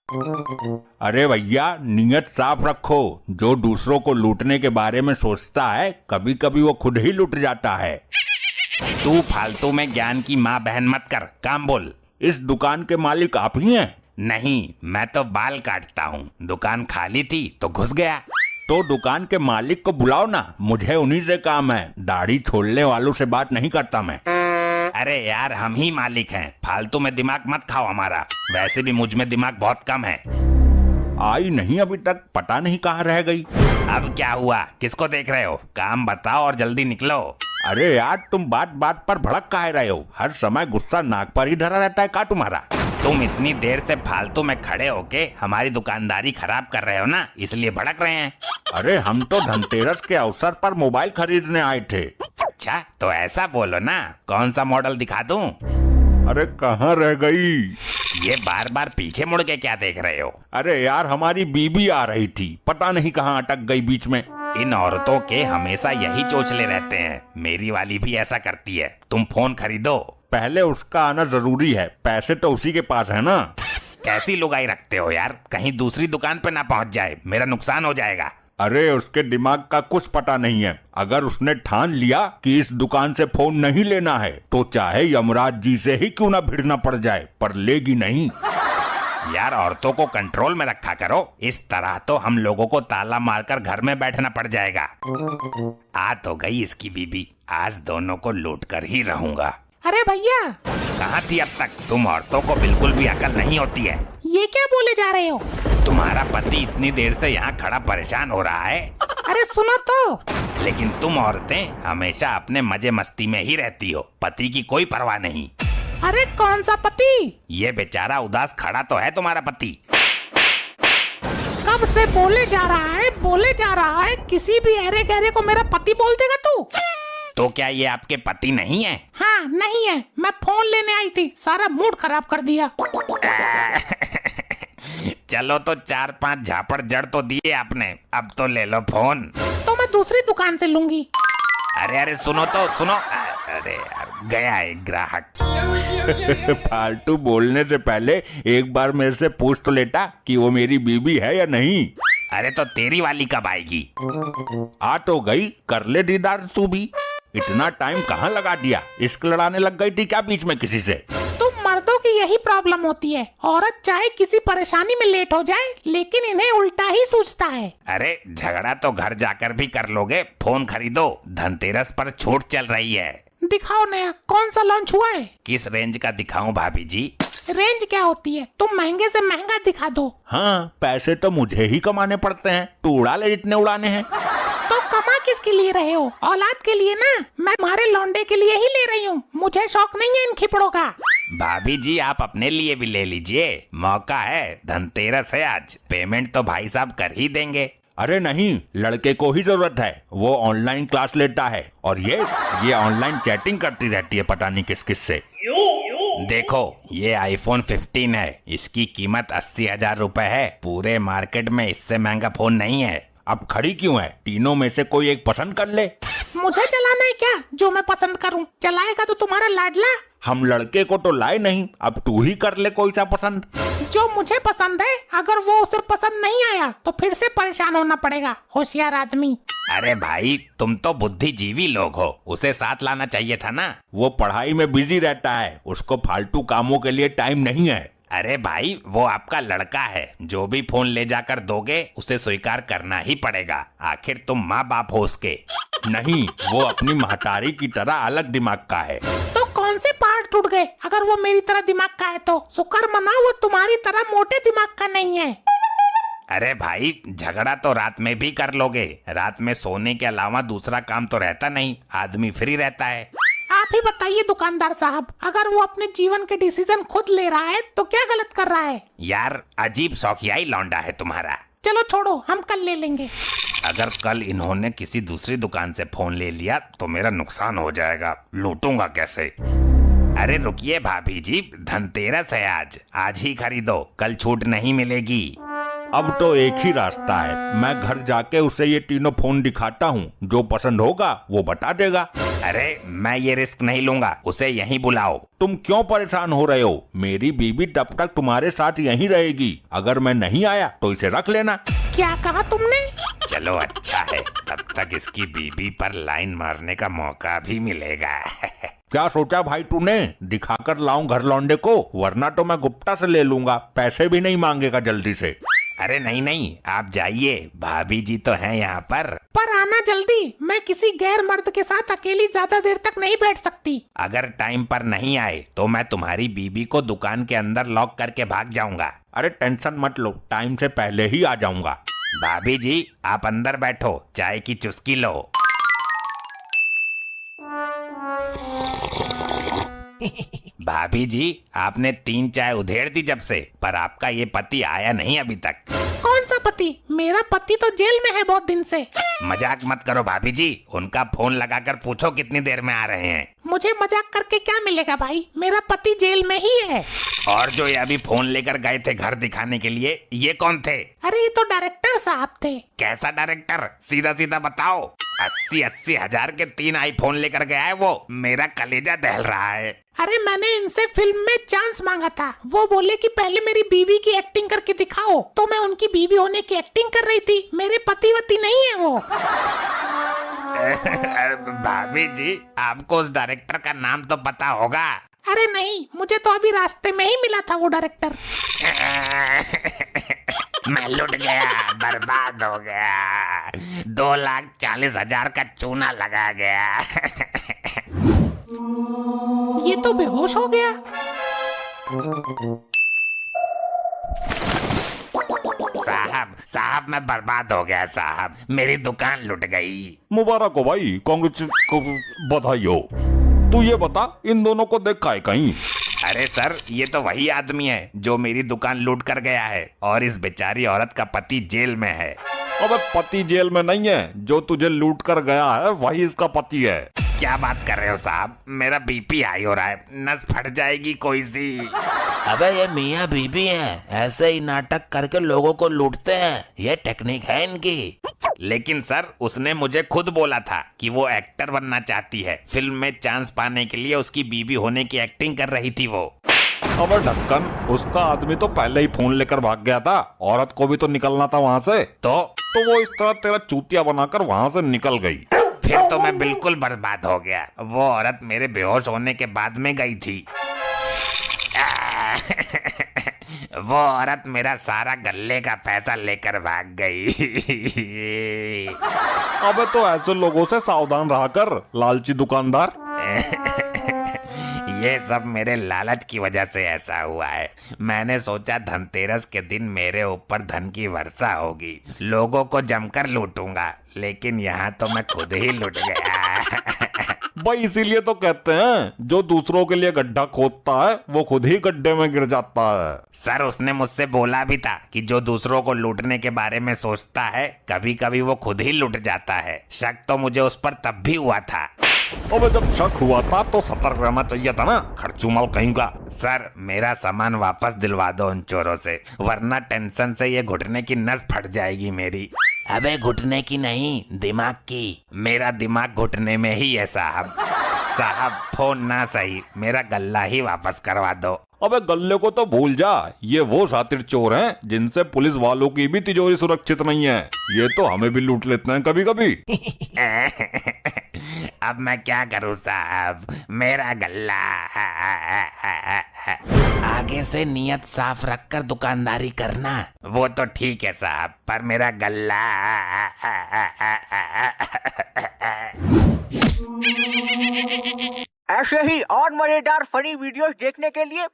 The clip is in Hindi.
अरे भैया, नियत साफ रखो। जो दूसरों को लूटने के बारे में सोचता है, कभी कभी वो खुद ही लूट जाता है। तू फालतू में ज्ञान की माँ बहन मत कर, काम बोल। इस दुकान के मालिक आप ही हैं? नहीं, मैं तो बाल काटता हूँ। दुकान खाली थी तो घुस गया। तो दुकान के मालिक को बुलाओ ना, मुझे उन्हीं से काम है। दाढ़ी छोड़ने वालों से बात नहीं करता मैं। अरे यार, हम ही मालिक हैं, फालतू में दिमाग मत खाओ हमारा। वैसे भी मुझ में दिमाग बहुत कम है। आई नहीं अभी तक, पता नहीं कहाँ रह गई। अब क्या हुआ, किसको देख रहे हो? काम बताओ और जल्दी निकलो। अरे यार, तुम बात बात पर भड़क काहे रहे हो? हर समय गुस्सा नाक पर ही धरा रहता है का तुम्हारा? तुम इतनी देर से फालतू में खड़े होके हमारी दुकानदारी खराब कर रहे हो ना, इसलिए भड़क रहे हैं। अरे हम तो धनतेरस के अवसर पर मोबाइल खरीदने आए थे। अच्छा, तो ऐसा बोलो ना, कौन सा मॉडल दिखा दूं? अरे कहाँ रह गई? ये बार बार पीछे मुड़ के क्या देख रहे हो? अरे यार, हमारी बीबी आ रही थी, पता नहीं कहाँ अटक गई बीच में। इन औरतों के हमेशा यही चोचले रहते हैं। मेरी वाली भी ऐसा करती है। तुम फोन खरीदो। पहले उसका आना जरूरी है, पैसे तो उसी के पास है ना। कैसी लुगाई रखते हो यार, कहीं दूसरी दुकान पे ना पहुंच जाए, मेरा नुकसान हो जाएगा। अरे उसके दिमाग का कुछ पता नहीं है। अगर उसने ठान लिया कि इस दुकान से फोन नहीं लेना है, तो चाहे यमराज जी से ही क्यों ना भिड़ना पड़ जाए, पर लेगी नहीं। यार, औरतों को कंट्रोल में रखा करो। इस तरह तो हम लोगों को ताला मारकर घर में बैठना पड़ जाएगा। आ तो गई इसकी बीबी, आज दोनों को लूट कर ही रहूंगा। अरे भैया, कहाँ थी अब तक? तुम औरतों को बिल्कुल भी अकल नहीं होती है। ये क्या बोले जा रहे हो? तुम्हारा पति इतनी देर से यहाँ खड़ा परेशान हो रहा है। अरे सुनो तो। लेकिन तुम औरतें हमेशा अपने मजे मस्ती में ही रहती हो, पति की कोई परवाह नहीं। अरे कौन सा पति? ये बेचारा उदास खड़ा तो है तुम्हारा पति। कब से बोले जा रहा है, किसी भी अरे गहरे को मेरा पति बोल देगा तू? तो क्या ये आपके पति नहीं है? हाँ, नहीं है। मैं फोन लेने आई थी, सारा मूड खराब कर दिया। चलो तो 4-5 झापड़ जड़ तो दिए आपने, अब तो ले लो फोन। तो मैं दूसरी दुकान से लूंगी। अरे सुनो तो सुनो। अरे यार, गया एक ग्राहक। फालतू बोलने से पहले एक बार मेरे से पूछ तो लेता कि वो मेरी बीबी है या नहीं। अरे तो तेरी वाली कब आएगी? आ तो गई, कर ले दीदार तू भी। इतना टाइम कहाँ लगा दिया? इश्क लड़ाने लग गई थी क्या बीच में किसी से? तुम मर्दों की यही प्रॉब्लम होती है, औरत चाहे किसी परेशानी में लेट हो जाए, लेकिन इन्हें उल्टा ही सूझता है। अरे झगड़ा तो घर जाकर भी कर लोगे। फोन खरीदो, धनतेरस पर छूट चल रही है। दिखाओ नया, कौन सा लॉन्च हुआ है? किस रेंज का दिखाऊं भाभी जी? रेंज क्या होती है? तुम महंगे से महंगा दिखा दो। हाँ, पैसे तो मुझे ही कमाने पड़ते हैं, तू उड़ा ले जितने उड़ाने हैं। तो कमा किसके लिए रहे हो? औलाद के लिए ना। मैं तुम्हारे लौंडे के लिए ही ले रही हूँ, मुझे शौक नहीं है इन खिपड़ों का। भाभी जी, आप अपने लिए भी ले लीजिए, मौका है, धनतेरस है आज, पेमेंट तो भाई साहब कर ही देंगे। अरे नहीं, लड़के को ही जरूरत है, वो ऑनलाइन क्लास लेता है और ये ऑनलाइन चैटिंग करती रहती है पता नहीं किस किस से। देखो, ये iPhone 15 है, इसकी कीमत 80,000 रुपए है। पूरे मार्केट में इससे महंगा फोन नहीं है। अब खड़ी क्यों है? तीनों में से कोई एक पसंद कर ले। मुझे चलाना है क्या जो मैं पसंद करूं? चलाएगा तो तुम्हारा लाडला। हम लड़के को तो लाए नहीं, अब तू ही कर ले कोई सा पसंद। जो मुझे पसंद है, अगर वो उसे पसंद नहीं आया तो फिर से परेशान होना पड़ेगा, होशियार आदमी। अरे भाई, तुम तो बुद्धिजीवी लोग हो, उसे साथ लाना चाहिए था ना। वो पढ़ाई में बिजी रहता है, उसको फालतू कामों के लिए टाइम नहीं है। अरे भाई, वो आपका लड़का है, जो भी फोन ले जाकर दोगे उसे स्वीकार करना ही पड़ेगा। आखिर तुम माँ बाप हो उसके। नहीं, वो अपनी महतारी की तरह अलग दिमाग का है। तो कौन से पार्ट टूट गए? अगर वो मेरी तरह दिमाग का है तो शुक्र मनाओ वो तुम्हारी तरह मोटे दिमाग का नहीं है। अरे भाई, झगड़ा तो रात में भी कर लोगे। रात में सोने के अलावा दूसरा काम तो रहता नहीं, आदमी फ्री रहता है। आप ही बताइए दुकानदार साहब, अगर वो अपने जीवन के डिसीजन खुद ले रहा है तो क्या गलत कर रहा है? यार, अजीब शौकियाई लौंडा है तुम्हारा। चलो छोड़ो, हम कल ले लेंगे। अगर कल इन्होंने किसी दूसरी दुकान से फोन ले लिया तो मेरा नुकसान हो जाएगा, लूटूंगा कैसे? अरे रुकिए भाभी जी, धनतेरस है आज, आज ही खरीदो, कल छूट नहीं मिलेगी। अब तो एक ही रास्ता है, मैं घर जाके उसे ये तीनों फोन दिखाता हूँ, जो पसंद होगा वो बता देगा। अरे मैं ये रिस्क नहीं लूंगा, उसे यहीं बुलाओ। तुम क्यों परेशान हो रहे हो? मेरी बीबी तब तक तुम्हारे साथ यहीं रहेगी। अगर मैं नहीं आया तो इसे रख लेना। क्या कहा तुमने? चलो अच्छा है, तब तक इसकी बीबी पर लाइन मारने का मौका भी मिलेगा। क्या सोचा भाई तूने? दिखाकर लाऊं घर लौंडे को, वरना तो मैं गुप्ता से ले लूंगा, पैसे भी नहीं मांगेगा जल्दी से। अरे नहीं नहीं, आप जाइए, भाभी जी तो हैं यहाँ पर आना जल्दी, मैं किसी गैर मर्द के साथ अकेली ज्यादा देर तक नहीं बैठ सकती। अगर टाइम पर नहीं आए तो मैं तुम्हारी बीबी को दुकान के अंदर लॉक करके भाग जाऊंगा। अरे टेंशन मत लो, टाइम से पहले ही आ जाऊंगा। भाभी जी आप अंदर बैठो, चाय की चुस्की लो। भाभी जी आपने 3 चाय उधेड़ दी जब से, पर आपका ये पति आया नहीं अभी तक। कौन सा पति? मेरा पति तो जेल में है बहुत दिन से। मजाक मत करो भाभी जी, उनका फोन लगाकर पूछो कितनी देर में आ रहे हैं। मुझे मजाक करके क्या मिलेगा भाई, मेरा पति जेल में ही है। और जो ये अभी फोन लेकर गए थे घर दिखाने के लिए, ये कौन थे? अरे ये तो डायरेक्टर साहब थे। कैसा डायरेक्टर? सीधा सीधा बताओ। 80 हजार के 3 आईफोन लेकर गया है वो, मेरा कलेजा दहल रहा है। अरे मैंने इनसे फिल्म में चांस मांगा था, वो बोले कि पहले मेरी बीवी की एक्टिंग करके दिखाओ, तो मैं उनकी बीवी होने की एक्टिंग कर रही थी। मेरे पतिवती नहीं है वो। भाभी जी आपको उस डायरेक्टर का नाम तो पता होगा। अरे नहीं, मुझे तो अभी रास्ते में ही मिला था वो डायरेक्टर। मैं लुट गया, बर्बाद हो गया, 2,40,000 का चूना लगा गया। ये तो बेहोश हो गया। साहब मैं बर्बाद हो गया साहब, मेरी दुकान लुट गई। मुबारक हो भाई, कांग्रेस को बधाई हो। तू ये बता, इन दोनों को देखा है कहीं? अरे सर ये तो वही आदमी है जो मेरी दुकान लूट कर गया है, और इस बेचारी औरत का पति जेल में है। अबे पति जेल में नहीं है, जो तुझे लूट कर गया है वही इसका पति है। क्या बात कर रहे हो साहब, मेरा बीपी हाई हो रहा है, नस फट जाएगी कोई सी। अबे ये मियाँ बीबी हैं, ऐसे ही नाटक करके लोगों को लूटते हैं, ये टेक्निक है इनकी। लेकिन सर उसने मुझे खुद बोला था कि वो एक्टर बनना चाहती है, फिल्म में चांस पाने के लिए उसकी बीबी होने की एक्टिंग कर रही थी वो। अबे ढक्कन, उसका आदमी तो पहले ही फोन लेकर भाग गया था, औरत को भी तो निकलना था वहाँ से। तो वो इस तरह तेरा चूतिया बनाकर वहाँ से निकल गई। फिर तो मैं बिल्कुल बर्बाद हो गया। वो औरत मेरे बेहोश होने के बाद में गई थी। वो औरत मेरा सारा गल्ले का पैसा लेकर भाग गई। अबे तो ऐसे लोगों से सावधान रहा कर, लालची दुकानदार। ये सब मेरे लालच की वजह से ऐसा हुआ है। मैंने सोचा धनतेरस के दिन मेरे ऊपर धन की वर्षा होगी, लोगों को जमकर लूटूंगा, लेकिन यहाँ तो मैं खुद ही लूट गया। भाई इसीलिए तो कहते हैं, जो दूसरों के लिए गड्ढा खोदता है वो खुद ही गड्ढे में गिर जाता है। सर उसने मुझसे बोला भी था कि जो दूसरों को लूटने के बारे में सोचता है, कभी कभी वो खुद ही लूट जाता है। शक तो मुझे उस पर तब भी हुआ था। अबे जब शक हुआ था तो सतर्क रहना चाहिए था ना, खर्चुमल कहीं का। सर मेरा सामान वापस दिलवा दो उन चोरों से, वरना टेंशन से ये घुटने की नस फट जाएगी मेरी। अबे घुटने की नहीं, दिमाग की। मेरा दिमाग घुटने में ही है साहब। साहब फोन ना सही, मेरा गल्ला ही वापस करवा दो। अबे गल्ले को तो भूल जा, ये वो शातिर चोर हैं जिनसे पुलिस वालों की भी तिजोरी सुरक्षित नहीं है। ये तो हमें भी लूट लेते हैं कभी कभी। अब मैं क्या करूं साहब, मेरा गल्ला। आगे से नियत साफ रखकर दुकानदारी करना। वो तो ठीक है साहब, पर मेरा गल्ला। ऐसे ही और मजेदार फनी वीडियोस देखने के लिए